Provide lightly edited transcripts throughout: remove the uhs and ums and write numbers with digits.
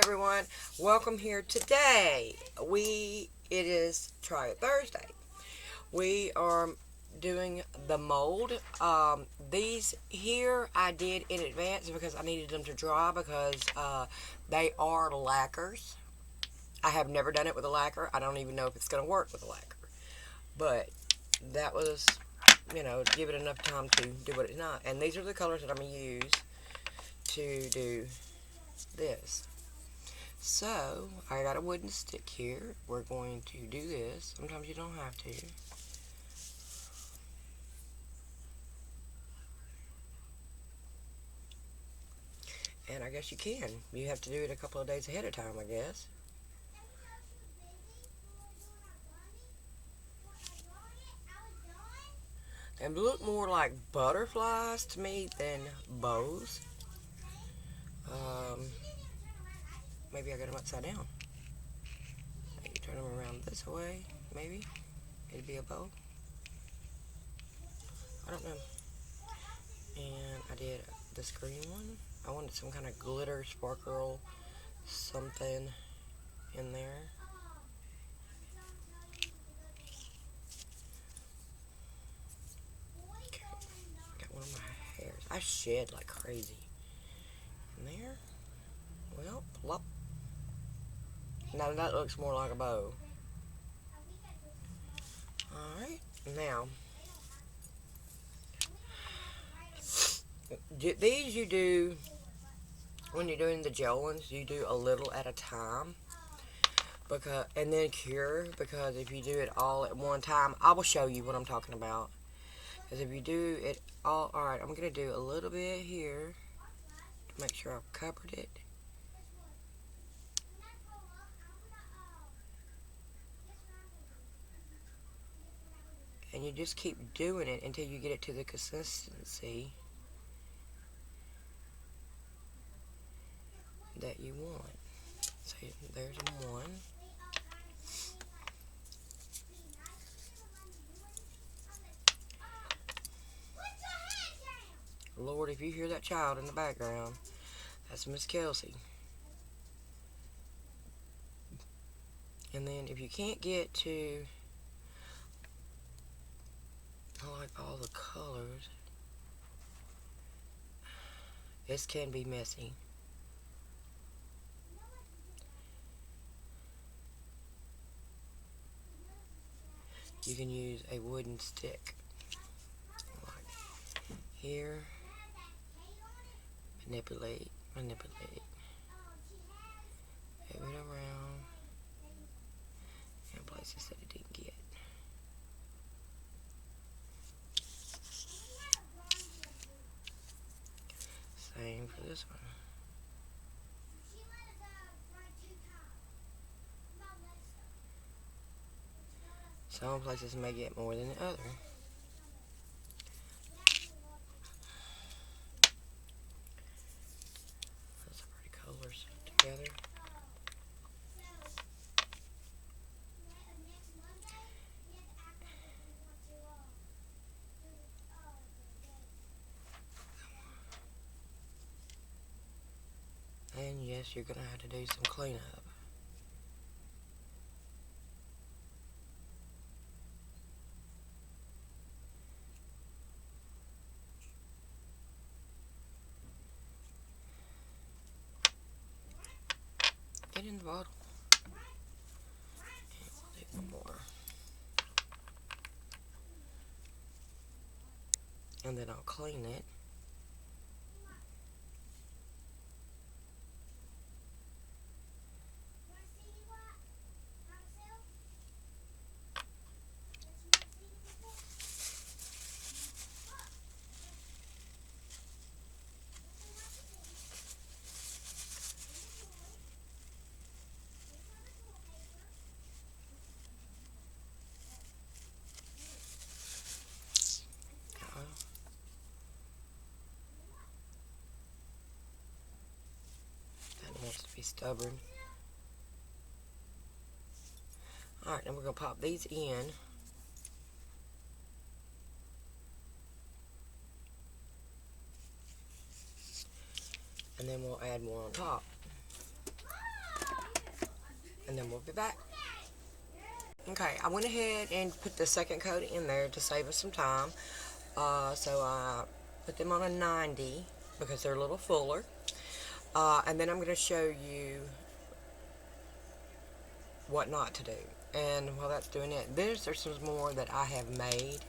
everyone. Welcome here today. It is Try It Thursday. We are doing the mold. These here I did in advance because I needed them to dry because they are lacquers. I have never done it with a lacquer. I don't even know if it's going to work with a lacquer. But that was, give it enough time to do what it's not. And these are the colors that I'm going to use to do this. So, I got a wooden stick here. We're going to do this. Sometimes you don't have to. And I guess you can. You have to do it a couple of days ahead of time, I guess. And look more like butterflies to me than bows. Um, Maybe I got them upside down. Maybe turn them around this way, maybe. It'd be a bow. I don't know. And I did this green one. I wanted some kind of glitter, sparkle, something in there. Okay. Got one of my hairs. I shed like crazy. In there. Well, plop. Now that looks more like a bow. Alright, now, these you do, when you're doing the gel ones, you do a little at a time, and then cure, because if you do it all at one time, I will show you what I'm talking about, because if you do it all, alright, I'm going to do a little bit here, to make sure I've covered it. And you just keep doing it until you get it to the consistency that you want. So there's one. Lord, if you hear that child in the background, that's Miss Kelsey. And then if you can't get to like all the colors, this can be messy. You can use a wooden stick. Like here. Manipulate. Move it around. In places that it didn't get. Same for this one. Some places may get more than the other. That's some pretty colors together. And yes, you're going to have to do some cleanup. Get in the bottle. And we'll take one more. And then I'll clean it. Wants to be stubborn. Alright, now we're going to pop these in. And then we'll add more on top. and then we'll be back. Okay, I went ahead and put the second coat in there to save us some time. So I put them on a 90 because they're a little fuller. And then I'm going to show you what not to do. And while that's doing it, there's some more that I have made.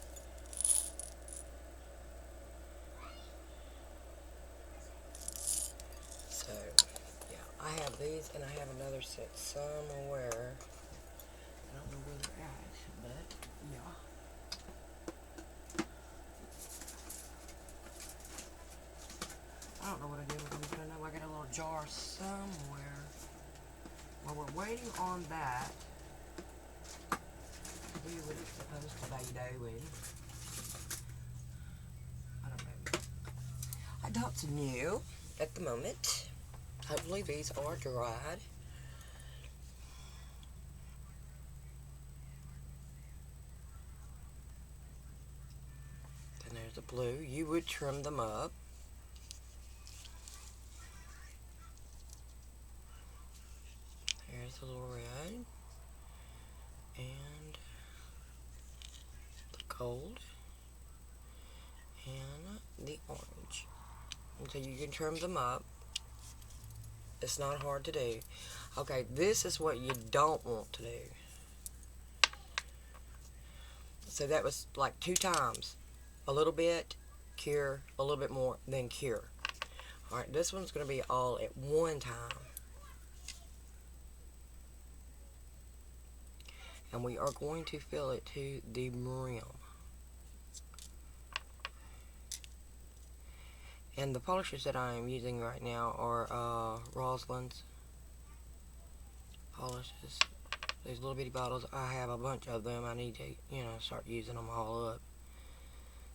So, yeah, I have these and I have another set somewhere. I don't know where they're at, but yeah. I don't know what I did with them, but I know I got a little jar somewhere. While we're waiting on that, do what it's supposed to be doing. I don't know. I don't know at the moment. Hopefully these are dried. Then there's the blue. You would trim them up. Here's the little red. And the gold. And the orange. And so you can trim them up. It's not hard to do. Okay, this is what you don't want to do. So that was like 2 times. A little bit, cure, a little bit more, then cure. Alright, this one's going to be all at one time. And we are going to fill it to the rim. And the polishes that I am using right now are Rosalind's polishes. These little bitty bottles, I have a bunch of them. I need to, start using them all up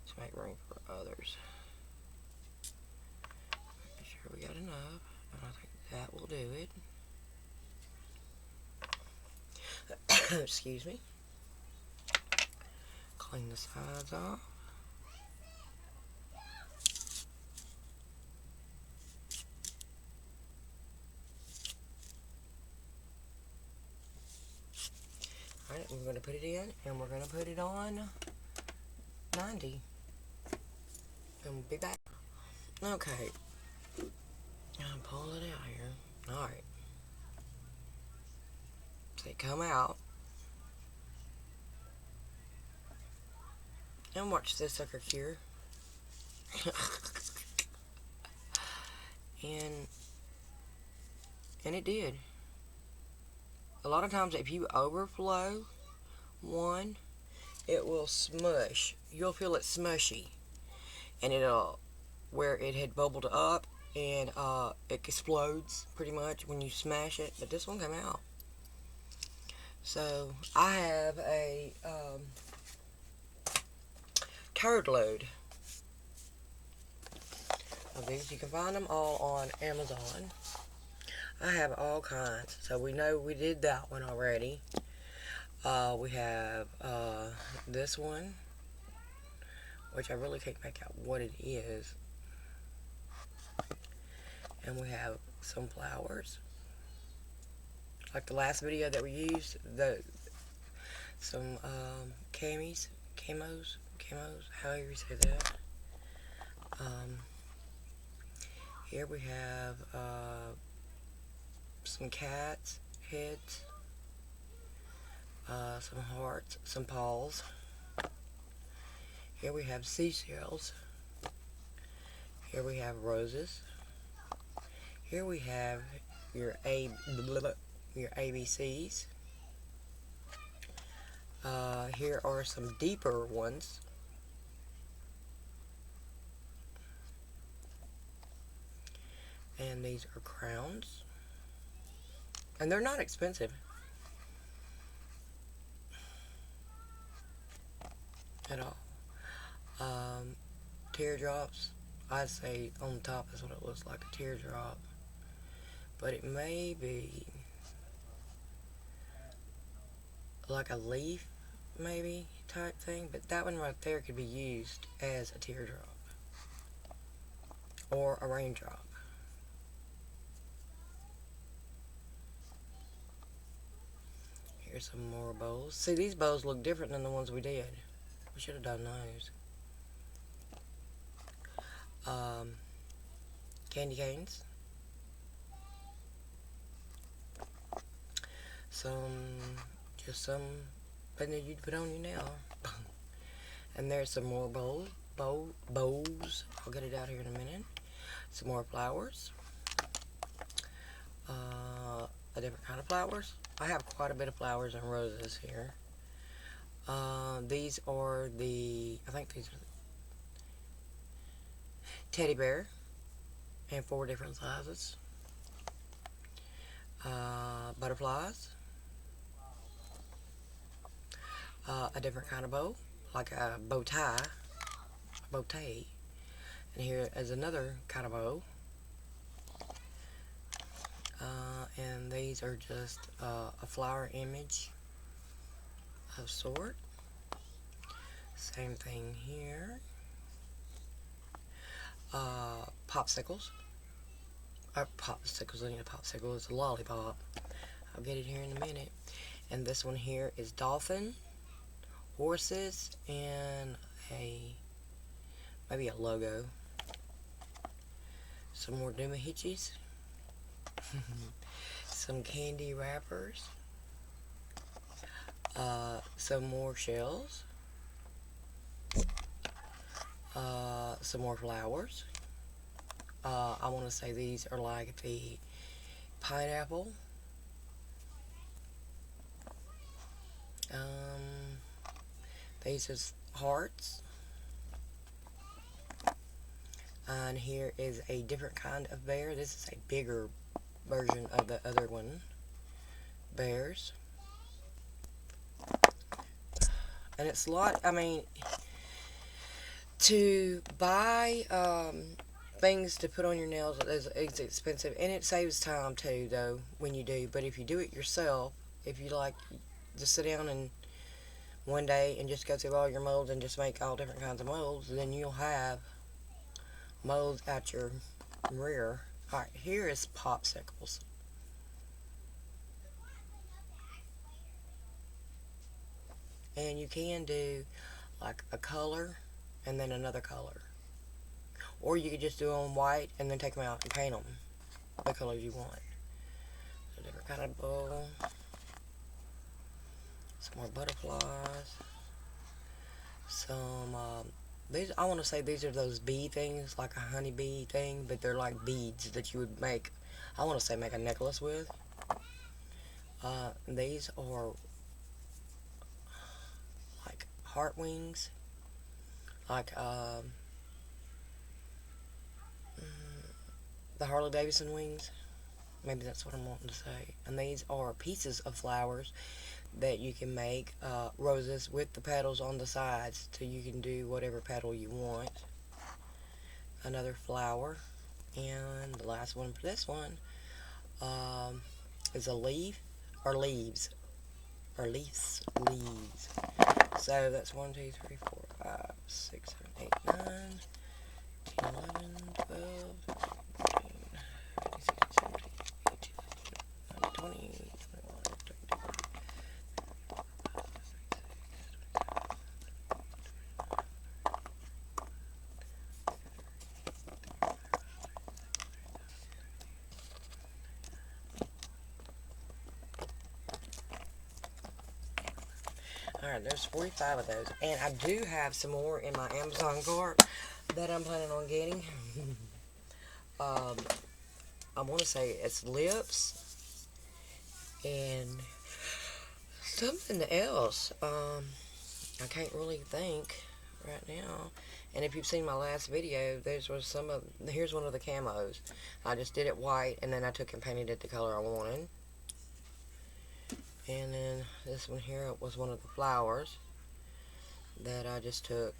to make room for others. Make sure we got enough, and I think that will do it. Excuse me. Clean the sides off. Alright, we're going to put it in, and we're going to put it on 90. And we'll be back. Okay. I'll pull it out here. Alright. So they come out. And watch this sucker cure. and it did. A lot of times if you overflow one, it will smush. You'll feel it smushy. And it'll, where it had bubbled up, and it explodes pretty much when you smash it. But this one came out. So I have a turd load of these. You can find them all on Amazon. I have all kinds. So we know we did that one already. We have this one, which I really can't make out what it is. And we have some flowers. Like the last video that we used, some camos, however you say that. Here we have some cats' heads, some hearts, some paws. Here we have seashells. Here we have roses. Here we have your ABCs. Here are some deeper ones. And these are crowns. And they're not expensive. At all. Teardrops. I'd say on the top is what it looks like, a teardrop. But it may be like a leaf, maybe, type thing. But that one right there could be used as a teardrop. Or a raindrop. Here's some more bowls. See, these bowls look different than the ones we did. We should have done those. Candy canes. Just something that you'd put on your nail. And there's some more bows. I'll get it out here in a minute. Some more flowers. A different kind of flowers. I have quite a bit of flowers and roses here. These are I think these are the teddy bear in 4 different sizes. Butterflies. A different kind of bow, like a bow tie. And here is another kind of bow. And these are just a flower image of sort. Same thing here. Popsicles. Popsicles, I need a popsicle. It's a lollipop. I'll get it here in a minute. And this one here is dolphin, horses, and maybe a logo. Some more Doomahitchis. Some candy wrappers. Some more shells. Some more flowers. I want to say these are like the pineapple. These is hearts. And here is a different kind of bear. This is a bigger version of the other one. Bears. And it's a lot, I mean, to buy things to put on your nails is expensive. And it saves time too, though, when you do. But if you do it yourself, if you like, just sit down and one day and just go through all your molds and just make all different kinds of molds, then you'll have molds at your rear. Alright, here is popsicles. And you can do like a color and then another color. Or you could just do them white and then take them out and paint them the colors you want. A different kind of bowl. Some more butterflies. Some, these, I want to say these are those bee things, like a honeybee thing, but they're like beads that you would make, I want to say make a necklace with. These are like heart wings, like the Harley Davidson wings. Maybe that's what I'm wanting to say. And these are pieces of flowers that you can make roses with the petals on the sides, so you can do whatever petal you want. Another flower. And the last one for this one is a leaf, or leaves. Or leaves. So that's 1, 2, 3, 4, 5, 6, 7, 8, 9, 10, 11, 12, 13, 14, 15, 16, 17, 18, 19, 20, 21, 22. Alright, there's 45 of those. And I do have some more in my Amazon cart that I'm planning on getting. I want to say it's lips and something else. I can't really think right now. And if you've seen my last video, here's one of the camos. I just did it white, and then I took and painted it the color I wanted. And then this one here was one of the flowers that I just took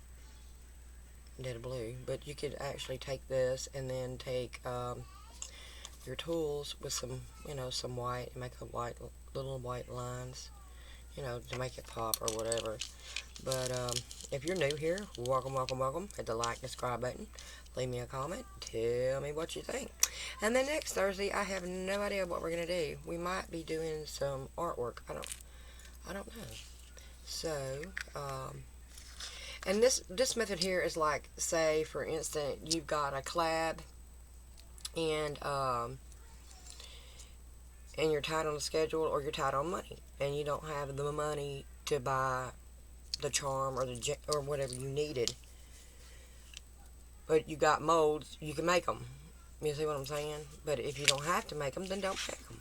and did a blue. But you could actually take this and then take your tools with some, some white, and make a little white lines, to make it pop or whatever. But if you're new here, welcome. Hit the like and subscribe button. Leave me a comment. Tell me what you think. And then next Thursday, I have no idea what we're going to do. We might be doing some artwork. I don't know. So, and this method here is like, say for instance, you've got a collab, and and you're tight on the schedule, or you're tight on money, and you don't have the money to buy the charm or or whatever you needed, but you got molds, you can make them. You see what I'm saying? But if you don't have to make them, then don't make them.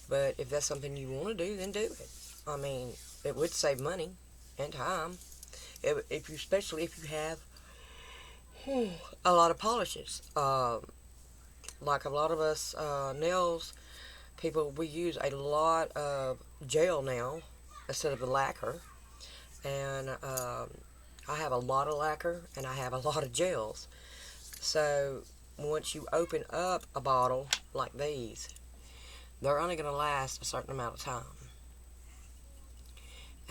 But if that's something you want to do, then do it. I mean, it would save money and time. If you, especially if you have a lot of polishes. Like a lot of us nails people, we use a lot of gel now instead of the lacquer. And I have a lot of lacquer and I have a lot of gels. So once you open up a bottle like these, they're only going to last a certain amount of time.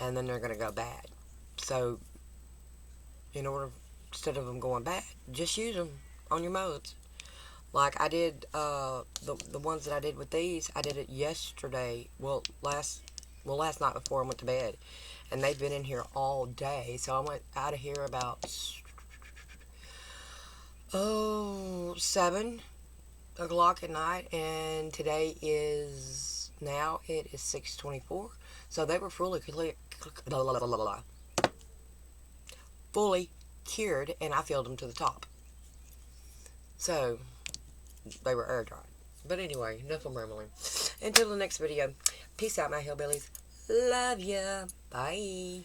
And then they're going to go bad. So in order, instead of them going bad, just use them on your molds. Like I did, the ones that I did with these, I did it yesterday. Well, last night before I went to bed, and they've been in here all day. So I went out of here about 7 o'clock at night, and today is now it is 6:24. So they were fully cured, and I filled them to the top. So they were air dried. But anyway, enough of rambling. Until the next video, peace out, my hillbillies. Love ya. Bye.